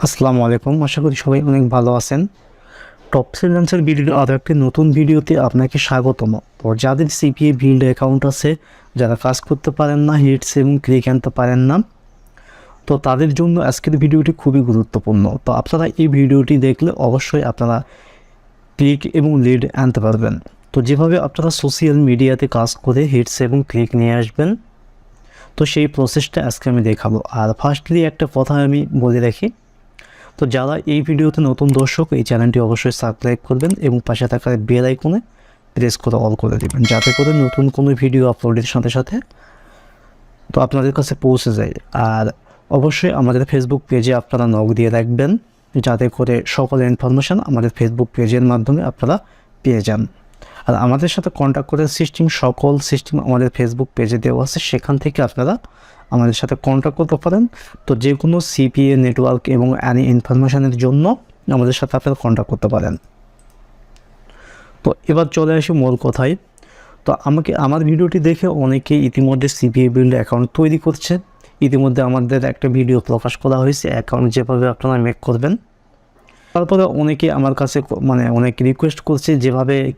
আসসালামু আলাইকুম, আশা করি সবাই অনেক ভালো আছেন। টপ ফ্রিল্যান্সার ভিডিওর আরও একটি নতুন ভিডিওতে আপনাকে স্বাগতম। তো যাদের সিপিএ বিল্ড অ্যাকাউন্ট আছে, যারা কাজ করতে পারেন না, হিটস এবং ক্লিক আনতে পারেন না, তো তাদের জন্য আজকের ভিডিওটি খুবই গুরুত্বপূর্ণ। তো আপনারা এই ভিডিওটি দেখলে অবশ্যই আপনারা ক্লিক এবং লিড আনতে পারবেন। তো যেভাবে আপনারা সোশ্যাল মিডিয়াতে কাজ করে হিটস এবং ক্লিক নিয়ে আসবেন, তো সেই প্রসেসটা আজকে আমি দেখাবো। আর ফার্স্টলি একটা কথা আমি বলে রাখি, তো যারা এই ভিডিওতে নতুন দর্শক, এই চ্যানেলটি অবশ্যই সাবস্ক্রাইব করবেন এবং পাশে থাকা বেল আইকনে প্রেস করে অল করে দেবেন, যাতে করে নতুন কোনো ভিডিও আপলোডের সাথে সাথে তো আপনাদের কাছে পৌঁছে যায়। আর অবশ্যই আমাদের ফেসবুক পেজে আপনারা নক দিয়ে রাখবেন, যাতে করে সকল ইনফরমেশান আমাদের ফেসবুক পেজের মাধ্যমে আপনারা পেয়ে যান। আর আমাদের সাথে কন্ট্যাক্ট করার সকল সিস্টেম আমাদের ফেসবুক পেজে দেওয়া আছে, সেখান থেকে আপনারা আমাদের সাথে কন্ট্যাক্ট করতে পারেন। তো যে কোনো সিপিএ নেটওয়ার্ক এবং অ্যানি ইনফরমেশানের জন্য আমাদের সাথে আপনারা কন্ট্যাক্ট করতে পারেন। তো এবার চলে আসি মূল কথায়। তো আমার ভিডিওটি দেখে অনেকেই ইতিমধ্যে সিপিএ বিল্ড অ্যাকাউন্ট তৈরি করছে। ইতিমধ্যে আমাদের একটা ভিডিও প্রকাশ করা হয়েছে অ্যাকাউন্ট যেভাবে আপনারা মেক করবেন। তারপরে অনেকে আমার কাছে অনেক রিকোয়েস্ট করছে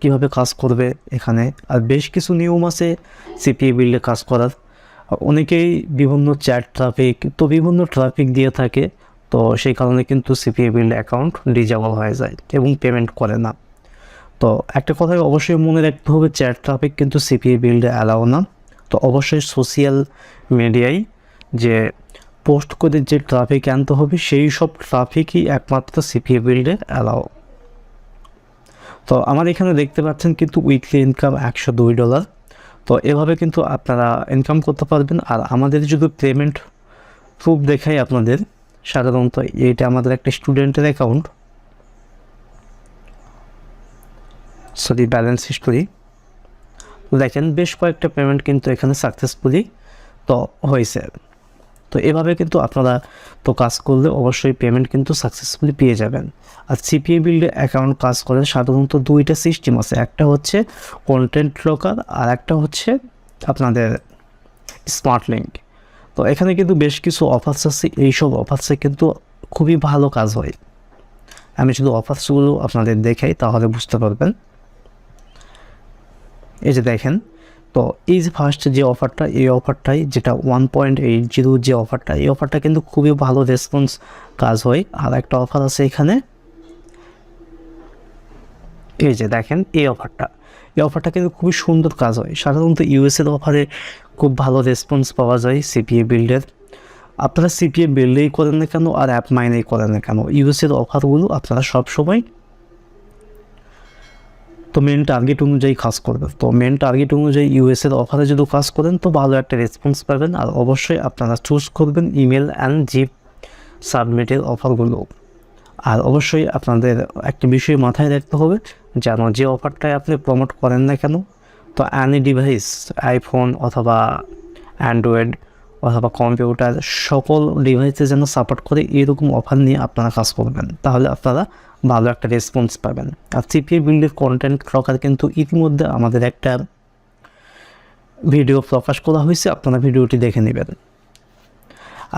কীভাবে কাজ করবে এখানে। আর বেশ কিছু নিয়ম আছে সিপিএ বিল্ডে কাজ করার। অনেকেই বিভিন্ন বিভিন্ন ট্রাফিক দিয়ে থাকে, তো সেই কারণে কিন্তু সিপিএ বিল্ড অ্যাকাউন্ট ডিজেবল হয়ে যায় এবং পেমেন্ট করে না। তো একটা কথাই অবশ্যই মনে রাখতে হবে, চ্যাট ট্রাফিক কিন্তু সিপিএ বিল্ডে অ্যালাও না। তো অবশ্যই সোশ্যাল মিডিয়ায় যে পোস্ট করে যে ট্রাফিক আনতে হবে, সেই সব ট্রাফিকই একমাত্র সিপিএ বিল্ডে অ্যালাও। তো আমার এখানে দেখতে পাচ্ছেন কিন্তু উইকলি ইনকাম $102। তো এভাবে কিন্তু আপনারা ইনকাম করতে পারবেন। আর আমাদের যদি পেমেন্ট প্রুফ দেখাই আপনাদের, সাধারণত এইটা আমাদের একটা স্টুডেন্টের অ্যাকাউন্ট, ব্যালেন্স হিস্টোরি দেখেন, বেশ কয়েকটা পেমেন্ট কিন্তু এখানে সাকসেসফুলি তো হয়েছে। তো এভাবে কিন্তু আপনারা তো কাজ করলে অবশ্যই পেমেন্ট কিন্তু সাকসেসফুলি পেয়ে যাবেন। আর সিপিএ বিল্ডে অ্যাকাউন্ট কাজ করে সাধারণত দুইটা সিস্টেম আছে, একটা হচ্ছে কন্টেন্ট লকার আর একটা হচ্ছে আপনাদের স্মার্ট লিঙ্ক। তো এখানে কিন্তু বেশ কিছু অফার্স আছে, এইসব অফার্সে কিন্তু খুবই ভালো কাজ হয়। আমি শুধু অফার্সগুলো আপনাদের দেখাই, তাহলে বুঝতে পারবেন। এই যে দেখেন, তো এই যে ফার্স্ট যে অফারটা, এই অফারটাই যেটা 1.80 যে অফারটা, এই অফারটা কিন্তু খুবই ভালো রেসপন্স কাজ হয়। আর একটা অফার আছে এখানে, এই যে দেখেন এই অফারটা কিন্তু খুবই সুন্দর কাজ হয়। সাধারণত ইউএসের অফারে খুব ভালো রেসপন্স পাওয়া যায় সিপিএ বিল্ডের। আপনারা সিপিএ বিল্ডেই করেন না কেন আর অ্যাপ মাইনেই করেন না কেন, ইউএসের অফারগুলো আপনারা সবসময় তো মেন টার্গেট অনুযায়ী কাজ করবেন। তো মেন টার্গেট অনুযায়ী ইউএসের অফারে যদি কাজ করেন তো ভালো একটা রেসপন্স পাবেন। আর অবশ্যই আপনারা চুজ করবেন ইমেল অ্যান্ড জিপ সাবমিটের অফারগুলো। আর অবশ্যই আপনাদের একটা বিষয় মাথায় রাখতে হবে, যেন যে অফারটাই আপনি প্রমোট করেন না কেন, তো অ্যানি ডিভাইস, আইফোন অথবা অ্যান্ড্রয়েড অথবা কম্পিউটার, সকল ডিভাইসে যেন সাপোর্ট করে এরকম অফার নিয়ে আপনারা কাজ করবেন, তাহলে আপনারা ভালো একটা রেসপন্স পাবেন। আর সিপিএ বিল্ডের কন্টেন্ট লকার কিন্তু ইতিমধ্যে আমাদের একটা ভিডিও প্রকাশ করা হয়েছে, আপনারা ভিডিওটি দেখে নেবেন।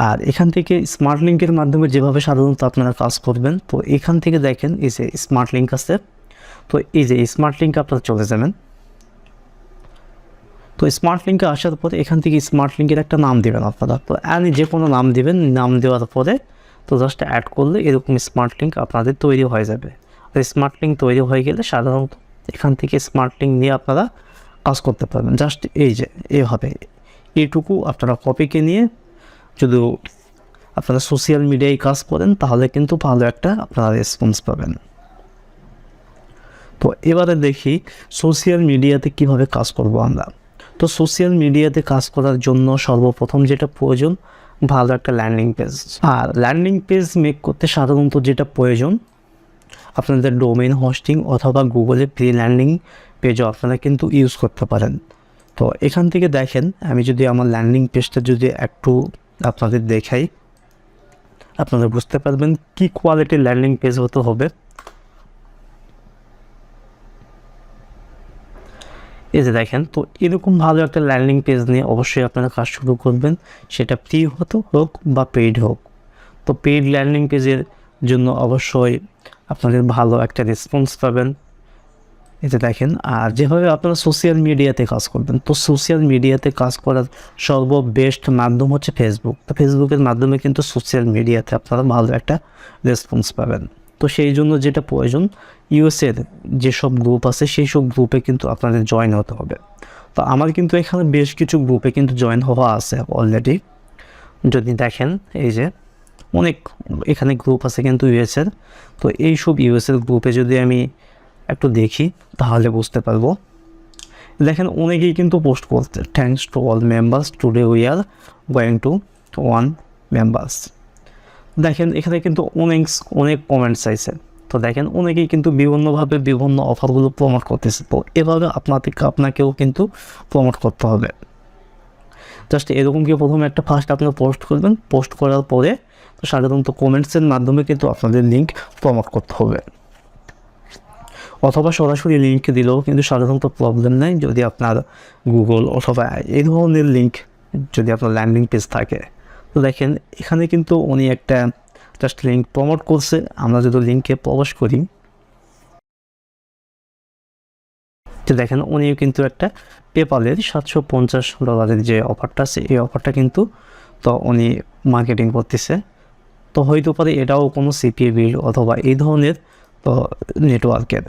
আর এখান থেকে স্মার্ট লিঙ্কের মাধ্যমে যেভাবে সাধারণত আপনারা কাজ করবেন, তো এখান থেকে দেখেন এই যে স্মার্ট লিঙ্ক আছে, তো এই যে স্মার্ট লিঙ্কে আপনারা চলে যাবেন। তো স্মার্ট লিঙ্কে আসার পরে এখান থেকে স্মার্ট লিঙ্কের একটা নাম দেবেন আপনারা। তো যে কোনো নাম দেবেন, নাম দেওয়ার পরে তো জাস্ট অ্যাড করলে এরকম স্মার্ট লিঙ্ক আপনাদের তৈরি হয়ে যাবে। আর স্মার্ট লিঙ্ক তৈরি হয়ে গেলে সাধারণত এখান থেকে স্মার্ট লিঙ্ক নিয়ে আপনারা কাজ করতে পারবেন। জাস্ট এই যে এভাবে এইটুকু আপনারা কপিকে নিয়ে যদি আপনারা সোশ্যাল মিডিয়ায় কাজ করেন, তাহলে কিন্তু ভালো একটা আপনারা রেসপন্স পাবেন। তো এবারে দেখি সোশ্যাল মিডিয়াতে কিভাবে কাজ করব আমরা। তো সোশ্যাল মিডিয়াতে কাজ করার জন্য সর্বপ্রথম যেটা প্রয়োজন, ভালো একটা ল্যান্ডিং পেজ। আর ল্যান্ডিং পেজ মেক করতে সাধারণত যেটা প্রয়োজন, আপনাদের ডোমেইন হোস্টিং অথবা গুগলে ফ্রি ল্যান্ডিং পেজও আপনারা কিন্তু ইউজ করতে পারেন। তো এখান থেকে দেখেন, আমি যদি আমার ল্যান্ডিং পেজটা যদি একটু আপনাদের দেখাই, আপনারা বুঝতে পারবেন কি কোয়ালিটির ল্যান্ডিং পেজ হতে হবে। এই যে দেখেন, তো এরকম ভালো একটা ল্যান্ডিং পেজ নিয়ে অবশ্যই আপনারা কাজ শুরু করবেন, সেটা ফ্রি হোক বা পেইড হোক। তো পেইড ল্যান্ডিং পেজের জন্য অবশ্যই আপনাদের ভালো একটা রেসপন্স পাবেন। এতে দেখেন, আর যেভাবে আপনারা সোশ্যাল মিডিয়াতে কাজ করবেন, তো সোশ্যাল মিডিয়াতে কাজ করার সর্ববেস্ট মাধ্যম হচ্ছে ফেসবুক। তো ফেসবুকের মাধ্যমে কিন্তু সোশ্যাল মিডিয়াতে আপনারা ভালো একটা রেসপন্স পাবেন। তো সেই জন্য যেটা প্রয়োজন, ইউএসের যেসব গ্রুপ আছে সেই সব গ্রুপে কিন্তু আপনাদের জয়েন হতে হবে। তো আমার কিন্তু এখানে বেশ কিছু গ্রুপে কিন্তু জয়েন হওয়া আছে অলরেডি। যদি দেখেন, এই যে অনেক এখানে গ্রুপ আছে কিন্তু ইউএসের। তো এই সব ইউএসের গ্রুপে যদি আমি একটু দেখি তাহলে বুঝতে পারবো। দেখেন অনেকেই কিন্তু পোস্ট করছে, thanks to all members, today we are going to 1 members. দেখেন এখানে কিন্তু অনেক কমেন্টস আছে। তো দেখেন অনেকেই কিন্তু বিভিন্নভাবে বিভিন্ন অফারগুলো প্রমোট করতেছে। তো এভাবে আপনাকেও কিন্তু প্রমোট করতে হবে। জাস্ট এরকম কি প্রথমে একটা ফার্স্ট আপনারা পোস্ট করবেন, পোস্ট করার পরে তো সাধারণত কমেন্টসের মাধ্যমে কিন্তু আপনাদের লিঙ্ক প্রমোট করতে হবে, অথবা সরাসরি লিঙ্ক দিলেও কিন্তু সাধারণত প্রবলেম নেই। যদি আপনার গুগল অথবা এই ধরনের লিঙ্ক, যদি আপনার ল্যান্ডিং পেজ থাকে। তো দেখেন এখানে কিন্তু উনি একটা জাস্ট লিঙ্ক প্রমোট করছে। আমরা যদি লিঙ্কে প্রবেশ করি, তো দেখেন উনিও কিন্তু একটা পেপালের $750 যে অফারটা আছে, এই অফারটা কিন্তু তো উনি মার্কেটিং করতেছে। তো হয়তো পারে এটাও কোনো সিপিএ বিল্ড অথবা এই ধরনের তো নেটওয়ার্কের।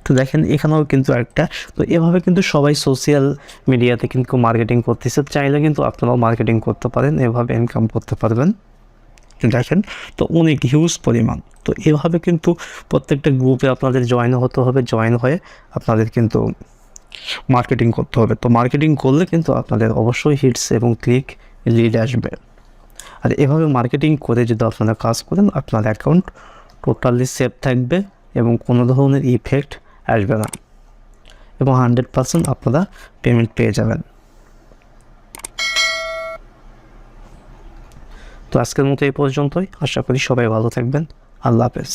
তো দেখেন এখানেও কিন্তু একটা, তো এভাবে কিন্তু সবাই সোশ্যাল মিডিয়াতে কিন্তু মার্কেটিং করতেছে। চাইলে কিন্তু আপনারাও মার্কেটিং করতে পারেন, এভাবে ইনকাম করতে পারবেন। দেখেন তো অনেক হিউজ পরিমাণ। তো এভাবে কিন্তু প্রত্যেকটা গ্রুপে আপনাদের জয়েন হতে হবে, জয়েন হয়ে আপনাদের কিন্তু মার্কেটিং করতে হবে। তো মার্কেটিং করলে কিন্তু আপনাদের অবশ্যই হিটস এবং ক্লিক লিড আসবে। আর এভাবে মার্কেটিং করে যদি আপনারা কাজ করেন, আপনার অ্যাকাউন্ট টোটালি সেফ থাকবে এবং কোনো ধরনের ইফেক্ট আসবে না, এবং 100% আপনারা পেমেন্ট পেয়ে যাবেন। তো আজকের মতো এই পর্যন্তই। আশা করি সবাই ভালো থাকবেন। আল্লাহ হাফেজ।